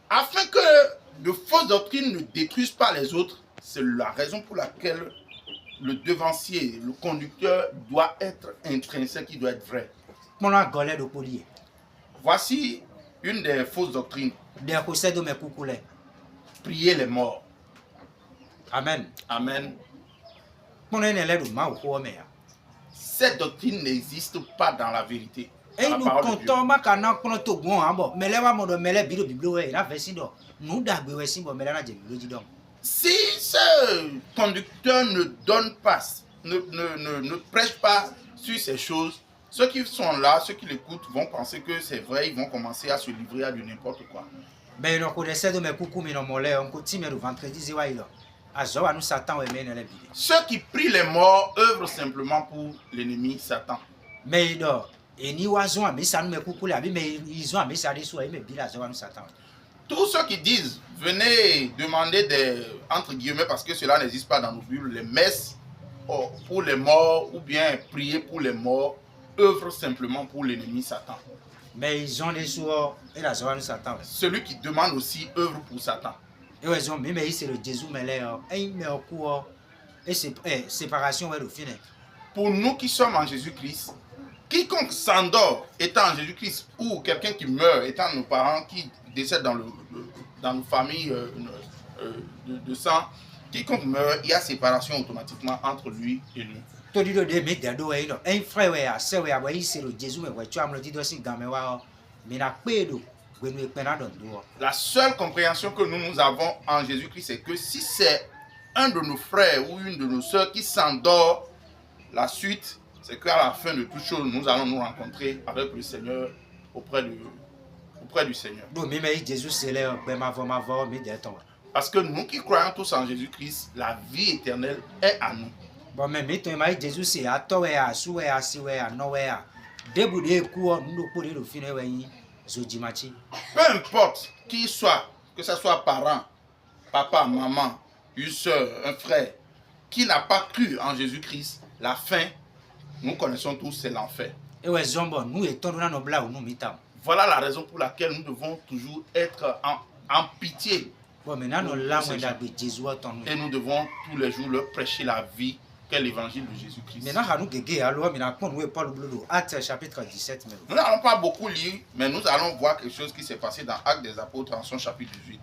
Afin que de fausses doctrines ne détruisent pas les autres, c'est la raison pour laquelle le devancier, le conducteur doit être intrinsèque, il doit être vrai. Voici une des fausses doctrines. Prier les morts. Amen. Amen. Cette doctrine n'existe pas dans la vérité. Et Dans nous la parole de Dieu. comptons ma kana kono to bon ambo melewa modo mele biro biblo we na vesindo nous dagbe we simbo mele na je biblo jidon. Si ce conducteur ne donne pas, ne prêche pas sur ces choses, ceux qui sont là, ceux qui l'écoutent vont penser que c'est vrai, ils vont commencer à se livrer à du n'importe quoi. Ben no ko dese do me kuku mi no mole on ko timeru vendredi ziwa ilo. Azowa nous Satan we mene le bide. Ceux qui prient les morts œuvrent simplement pour l'ennemi Satan. Mais do eni wazo ami sanu me kuku le abi me izo ami sare so e me bila azowa nous Satan. Tous ceux qui disent, venez demander des, entre guillemets, parce que cela n'existe pas dans nos Bibles, les messes pour les morts ou bien prier pour les morts, œuvrent simplement pour l'ennemi Satan. Mais ils ont des soins et la zowa nous Satan. Celui qui demande aussi œuvre pour Satan. Et ouais ont mais c'est le Jésus mele e me oku et c'est séparation ouais le fini. Pour nous qui sommes en Jésus-Christ, quiconque s'endort étant en Jésus-Christ ou quelqu'un qui meurt étant nos parents qui décèdent dans nos familles de sang, quiconque meurt, il y a séparation automatiquement entre lui et nous. Todido de me dado e no en frère we a se we a we c'est le Jésus me we tu am le dido si game wa me na pedo we nu pe na don do. La seule compréhension que nous avons en Jésus-Christ, c'est que si c'est un de nos frères ou une de nos sœurs qui s'endort, la suite, c'est qu'à la fin de toute chose, nous allons nous rencontrer avec le Seigneur auprès du Seigneur. Do me me Jésus c'est le be ma vo me de ton. Parce que nous qui croyons tous en Jésus-Christ, la vie éternelle est à nous. Bon mais me to ma Jésus c'est a to we a su we a si we a no we a. Debu de ku o ndo po de lo fini we yin zojimachi. Peu importe qui soit, que ce soit parent, papa, maman, une soeur, un frère, qui n'a pas cru en Jésus-Christ, la fin, nous connaissons tous, c'est l'enfer. Et ouais zombo nous étons dans nos bla ou nous mitam. Voilà la raison pour laquelle nous devons toujours être en pitié. Bon maintenant nous la moins de Jésus ton. Et nous devons tous les jours leur prêcher la vie qu'est l'évangile de Jésus-Christ. Maintenant hanu gege alors maintenant qu'on nous Paul bleu Actes chapitre 17 Nous n'allons pas beaucoup lire, mais nous allons voir quelque chose qui s'est passé dans Actes des Apôtres en son chapitre 18.